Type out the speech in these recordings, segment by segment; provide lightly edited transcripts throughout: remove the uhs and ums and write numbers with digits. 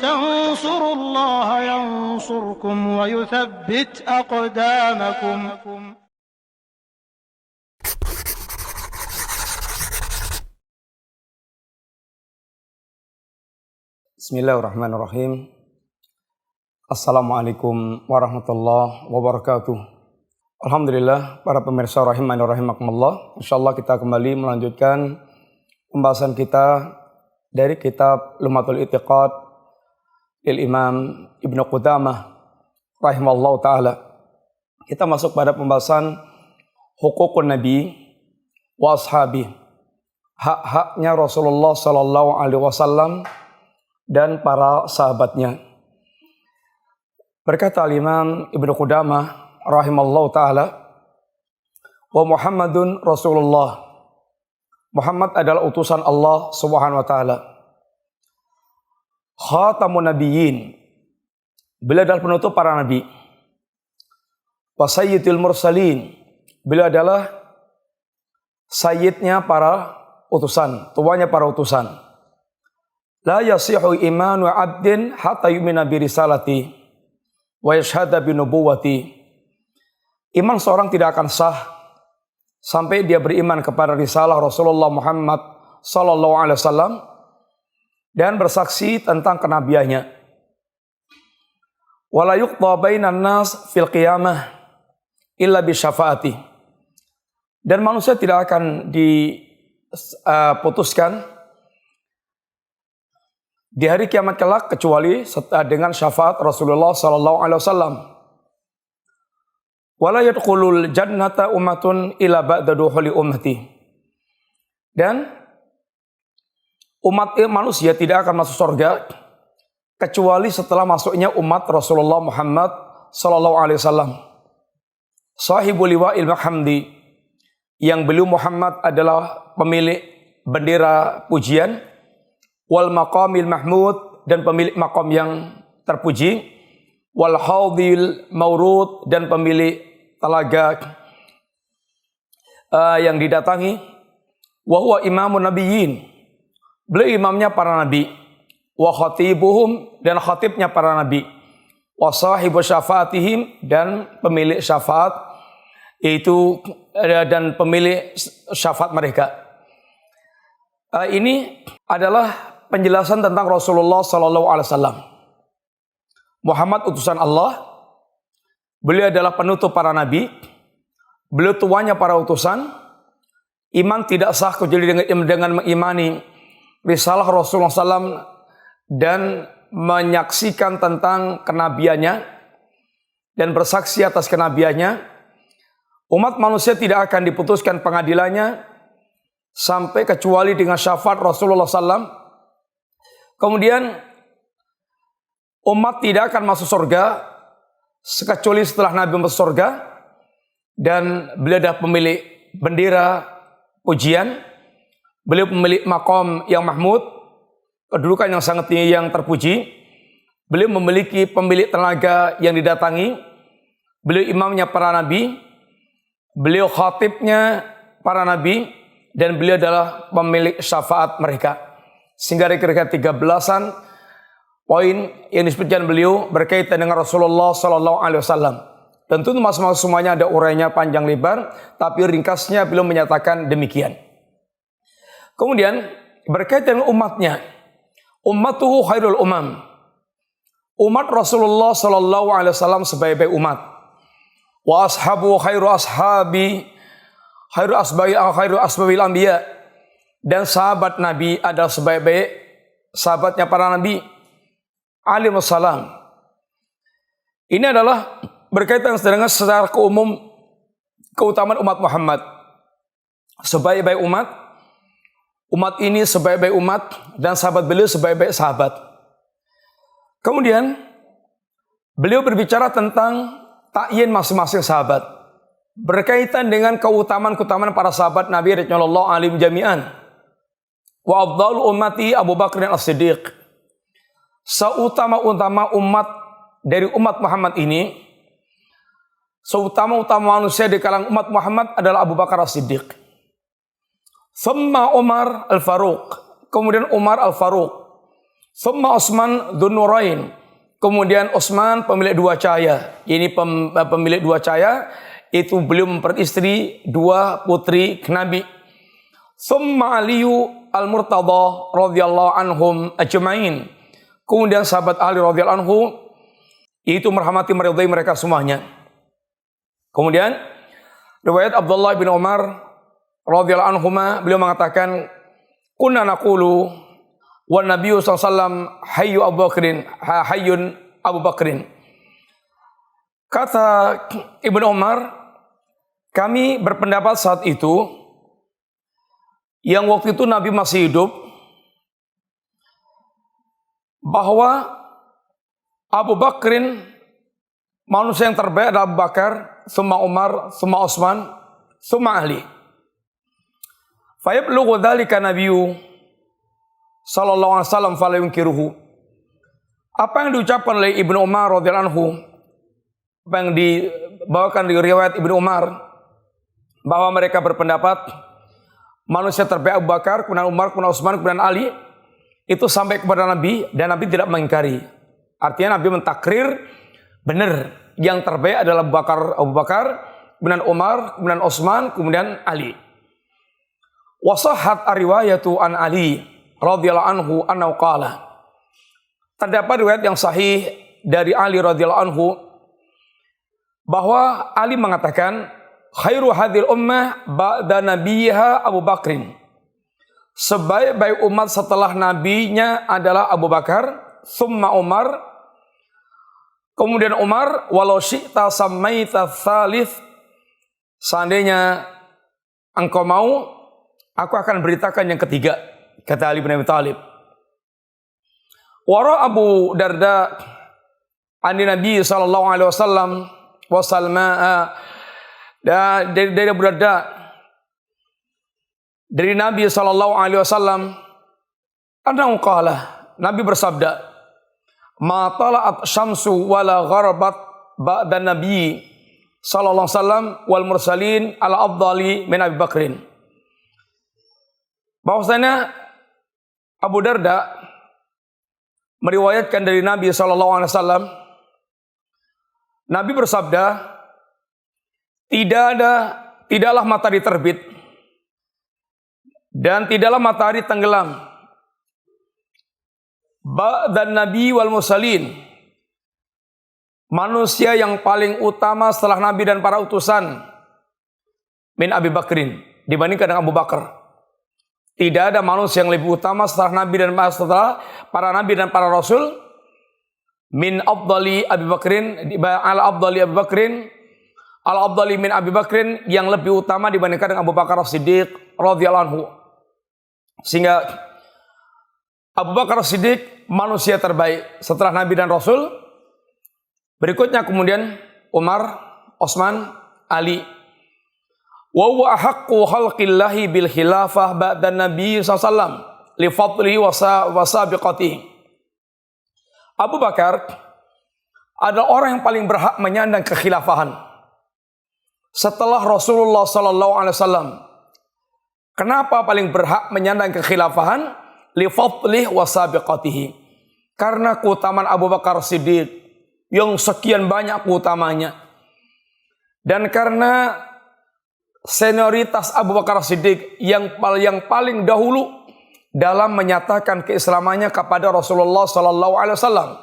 تنصروا الله ينصركم ويثبت أقدامكم. Bismillahirrahmanirrahim. Assalamualaikum warahmatullahi wabarakatuh. Alhamdulillah, para pemirsa rahimani rahimakumullah. Insyaallah kita kembali melanjutkan pembahasan kita dari kitab Lum'atul I'tiqad lil Imam Ibnu Qudamah rahimallahu taala. Kita masuk pada pembahasan hukukun Nabi wa ashabi. Hak-haknya Rasulullah sallallahu alaihi wasallam dan para sahabatnya. Berkata Imam Ibnu Qudamah rahimallahu taala, wa Muhammadun Rasulullah. Muhammad adalah utusan Allah Subhanahu wa taala. Khatamun nabiyyin. Beliau adalah penutup para nabi. Wa sayyidul mursalin. Beliau adalah sayyidnya para utusan, tuanya para utusan. La yasihu imanu abdin hatta yu'mina bi risalati wa yashhada bi nubuwati. Iman seorang tidak akan sah sampai dia beriman kepada risalah Rasulullah Muhammad sallallahu alaihi wasallam dan bersaksi tentang kenabiannya. Wala yuqda bainan nas fil qiyamah illa bi syafaati. Dan manusia tidak akan diputuskan di hari kiamat kelak kecuali dengan syafaat Rasulullah sallallahu alaihi wasallam. Wala yadkhulul jannata ummatun illa ba'da dukhuli ummati. Dan umat manusia tidak akan masuk surga kecuali setelah masuknya umat Rasulullah Muhammad sallallahu alaihi wasallam. Sahibul liwa'il hamdi, yang beliau Muhammad adalah pemilik bendera pujian, wal maqamil mahmud, dan pemilik maqam yang terpuji, wal haudil maurud, dan pemilik telaga yang didatangi, wa huwa imamun nabiyyin, beliau imamnya para nabi, wa khatibuhum, dan khatibnya para nabi, wa sahibu syafaatihim, dan pemilik syafaat, yaitu dan pemilik syafaat mereka. Ini adalah penjelasan tentang Rasulullah sallallahu alaihi wasallam. Muhammad utusan Allah. Beliau adalah penutup para nabi. Beliau tuanya para utusan. Iman tidak sah kecuali dengan mengimani risalah Rasulullah SAW dan menyaksikan tentang kenabiannya dan bersaksi atas kenabiannya. Umat manusia tidak akan diputuskan pengadilannya sampai kecuali dengan syafaat Rasulullah SAW. Kemudian umat tidak akan masuk surga kecuali setelah Nabi masuk surga, dan beliau adalah pemilik bendera pujian, beliau pemilik maqam yang mahmud, kedudukan yang sangat tinggi yang terpuji, beliau memiliki pemilik tenaga yang didatangi, beliau imamnya para nabi, beliau khatibnya para nabi, dan beliau adalah pemilik syafaat mereka. Sehingga kira-kira 13-an poin yang disebutkan beliau berkaitan dengan Rasulullah sallallahu alaihi wasallam. Tentu masing-masing semuanya ada urainya panjang lebar, tapi ringkasnya beliau menyatakan demikian. Kemudian berkaitan dengan umatnya, ummatuhu khairul umam. Umat Rasulullah sallallahu alaihi wasallam sebaik-baik umat. Wa ashabu khairu ashabi, khairu asbabil anbiya. Dan sahabat Nabi adalah sebaik-baik sahabatnya para Nabi alaihi wassalam. Ini adalah berkaitan dengan secara keumum keutamaan umat Muhammad. Sebaik-baik umat, umat ini sebaik-baik umat, dan sahabat beliau sebaik-baik sahabat. Kemudian beliau berbicara tentang ta'yin masing-masing sahabat berkaitan dengan keutamaan-keutamaan para sahabat Nabi radhiyallahu anhum jami'an. Wa afdhalu ummati Abu Bakr as-Siddiq. Seutama-utama umat dari umat Muhammad ini, seutama-utama manusia di kalangan umat Muhammad adalah Abu Bakar as-Siddiq. Thumma Umar al-Faruq. Kemudian Umar al-Faruq. Thumma Utsman Dzunurain. Kemudian Utsman pemilik dua cahaya. Ini pemilik dua cahaya, itu beliau memperistri dua putri Nabi. Thumma Aliyu Al-Murtada radhiyallahu anhum ajmain. Kemudian sahabat Ali radhiyallahu anhu itu merahmati meridai mereka semuanya. Kemudian riwayat Abdullah bin Umar radhiyallahu anhuma, beliau mengatakan, kunna naqulu wan nabiyyu sallallahu alaihi wasallam hayyu Abu Bakrin hayyun Abu Bakrin. Kata Ibnu Umar, kami berpendapat saat itu yang waktu itu Nabi masih hidup bahwa Abu Bakrin manusia yang terbaik adalah Abu Bakar, summa Umar, summa Utsman, summa Ali. Fayablughu dzalika nabiyyu sallallahu alaihi wasallam fala yunkiruhu. Apa yang diucapkan oleh Ibnu Umar radhiyallahu anhu, apa yang dibawakan di riwayat Ibnu Umar, bahwa mereka berpendapat manusia terbaik Abu Bakar, kemudian Umar, kemudian Utsman, kemudian Ali, itu sampai kepada Nabi dan Nabi tidak mengingkari. Artinya Nabi mentakrir benar yang terbaik adalah Abu Bakar, kemudian Umar, kemudian Utsman, kemudian Ali. Wasahhat riwayatu an Ali radhiyallahu anhu annahu qala. Terdapat riwayat yang sahih dari Ali radhiyallahu anhu bahwa Ali mengatakan, khairu hadhil ummah ba'da nabiyha Abu Bakrin. Sebaik-baik umat setelah nabinya adalah Abu Bakar, summa Umar, kemudian Umar, walau syi'ta sammaita tsalits, seandainya engkau mau, aku akan beritakan yang ketiga, kata Ali bin Abi Thalib. Wara Abu Darda ani Nabi sallallahu alaihi wasallam wa Salma, dari Abu Darda dari Nabi sallallahu alaihi wasallam, annahu qala, Nabi bersabda, ma tala'at syamsu wala gharabat ba'da nabi sallallahu alaihi wasallam wal mursalin ala afdali min Abi Bakrin. Bahwasanya Abu Darda meriwayatkan dari Nabi sallallahu alaihi wasallam, Nabi bersabda, tidaklah matahari terbit dan tidaklah matahari tenggelam ba'dan nabi wal mursalin, manusia yang paling utama setelah Nabi dan para utusan, min Abi Bakrin, dibandingkan dengan Abu Bakar. Tidak ada manusia yang lebih utama setelah Nabi dan setelah para Nabi dan para Rasul, min afdali Abi Bakrin, ala afdali Abi Bakrin, ala afdali min Abi Bakrin, yang lebih utama dibandingkan dengan Abu Bakar As-Siddiq radhiyallahu anhu. Sehingga Abu Bakar As-Siddiq manusia terbaik setelah Nabi dan Rasul. Berikutnya kemudian Umar, Utsman, Ali. Wa huwa ahaqqu khalqillahi bil khilafah ba'da Nabi sallallahu alaihi wasallam li fadlihi wa sabiqatihi. Abu Bakar adalah orang yang paling berhak menyandang kekhilafahan setelah Rasulullah sallallahu alaihi wasallam. Kenapa paling berhak menyandang kekhilafahan? Li fadlihi wa sabiqatihi. Karena keutamaan Abu Bakar Siddiq yang sekian banyak keutamanya. Dan karena senioritas Abu Bakar Siddiq yang paling dahulu dalam menyatakan keislamannya kepada Rasulullah sallallahu alaihi wasallam.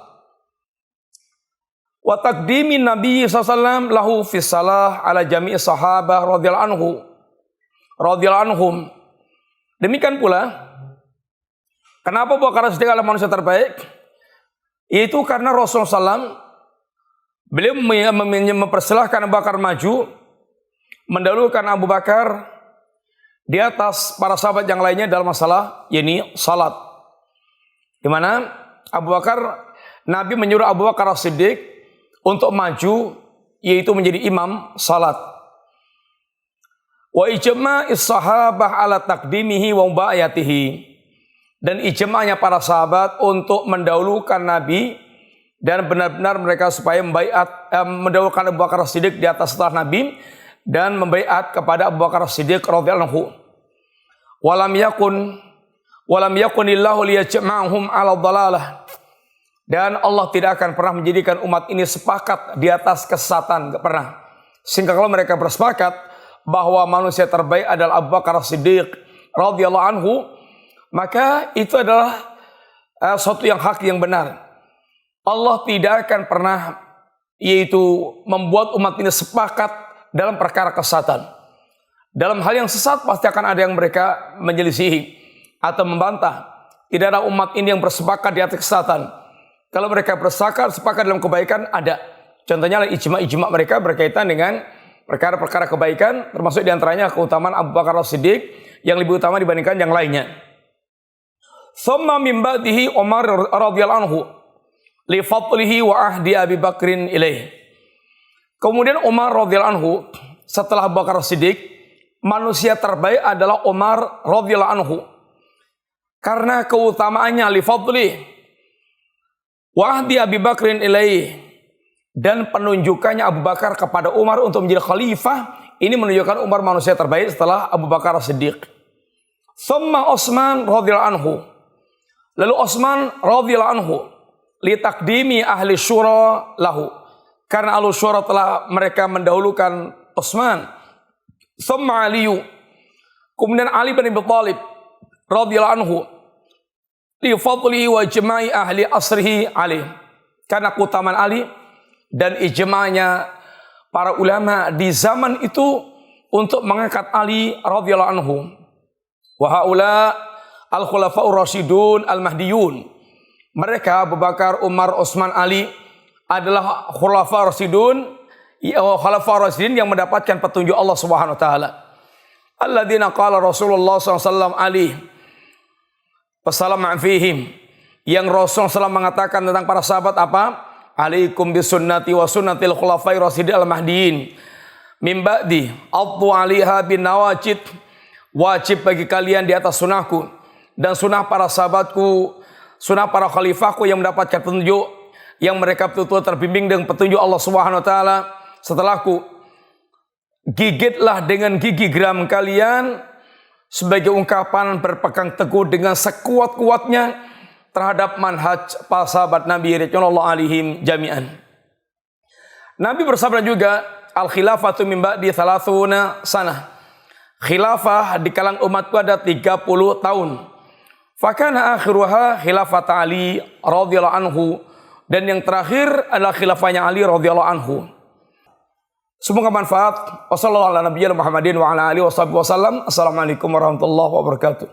Wa taqdimin Nabi sallallahu alaihi wasallam lahu fi salah ala jami'i sahabah radhiyallahu anhum. Demikian pula kenapa Abu Bakar Siddiq adalah manusia terbaik? Itu karena Rasulullah SAW beliau mempersilahkan Abu Bakar maju, mendahulukan Abu Bakar di atas para sahabat yang lainnya dalam masalah yakni salat. Di mana Abu Bakar, Nabi menyuruh Abu Bakar As-Siddiq untuk maju, yaitu menjadi imam salat. Wa ijma'is sahabah ala taqdimihi wa mubayatihi. Dan ijma'nya para sahabat untuk mendahulukan Nabi dan benar-benar mereka supaya mendahulukan Abu Bakar As-Siddiq di atas setelah Nabi dan membaiat kepada Abu Bakar As-Siddiq radhiyallahu anhu. Walam Walam yakunillahu liyajma'ahum 'ala dhalalah. Dan Allah tidak akan pernah menjadikan umat ini sepakat di atas kesesatan, enggak pernah. Sehingga kalau mereka bersepakat bahwa manusia terbaik adalah Abu Bakar As-Siddiq radhiyallahu anhu, maka itu adalah suatu yang hak, yang benar. Allah tidak akan pernah yaitu membuat umat ini sepakat dalam perkara kesesatan. Dalam hal yang sesat pasti akan ada yang mereka menyelisihi atau membantah. Tidak ada umat ini yang bersepakat di atas kesesatan. Kalau mereka sepakat dalam kebaikan, ada. Contohnya ijma' mereka berkaitan dengan perkara-perkara kebaikan, termasuk diantaranya keutamaan Abu Bakar As-Siddiq yang lebih utama dibandingkan yang lainnya. Thumma min ba'dihi Umar radhiyallahu anhu li fadlihi wa ahdi Abi Bakrin ilaih. Kemudian Umar radhiyallahu anhu, setelah Abu Bakar As-Siddiq, manusia terbaik adalah Umar radhiyallahu anhu. Karena keutamaannya li fadlihi wa ahdi Abi Bakrin ilaih, dan penunjukannya Abu Bakar kepada Umar untuk menjadi khalifah, ini menunjukkan Umar manusia terbaik setelah Abu Bakar As-Siddiq. Thumma Utsman radhiyallahu anhu. Lalu Utsman radhiyallahu anhu li takdimi ahli syura lahu. Karena ahli syura telah mereka mendahulukan Utsman. Thumma Ali. Kemudian Ali bin Abi Thalib radhiyallahu anhu li fadlihi wa ijma'i ahli asrihi alaih. Karena keutamaan Ali dan ijma'nya para ulama di zaman itu untuk mengangkat Ali radhiyallahu anhu. Wa haula al-khulafa'ur rasyidun al-mahdiyun. Mereka Abu Bakar, Umar, Utsman, Ali adalah khulafa'ur rasyidun, khulafa'ur rasyidin yang mendapatkan petunjuk Allah Subhanahu wa taala. Alladzina qala Rasulullah SAW alaihi wasallam fihim, yang Rasul SAW mengatakan tentang para sahabat apa? Alaikum bisunnati wa sunnatil khulafai rasyidin al-mahdiyin min ba'di addu 'alaiha bin nawajid. Wajib bagi kalian di atas sunahku dan sunah para sahabatku, sunah para khalifahku yang mendapatkan petunjuk, yang mereka betul-betul terbimbing dengan petunjuk Allah Subhanahu wa taala setelahku. Gigitlah dengan gigi geram kalian sebagai ungkapan berpegang teguh dengan sekuat-kuatnya terhadap manhaj para sahabat Nabi radhiyallahu alaihim jami'an. Nabi bersabda juga, al-khilafatu min ba'di 30 sanah. Khilafah di kalangan umatku ada 30 tahun. Fakana akhiruha khilafat Ali radhiyallahu anhu, dan yang terakhir adalah khilafahnya Ali radhiyallahu anhu. Semoga manfaat. Wassallallahu ala nabiyina Muhammadin wa ala alihi wasallam. Assalamualaikum warahmatullahi wabarakatuh.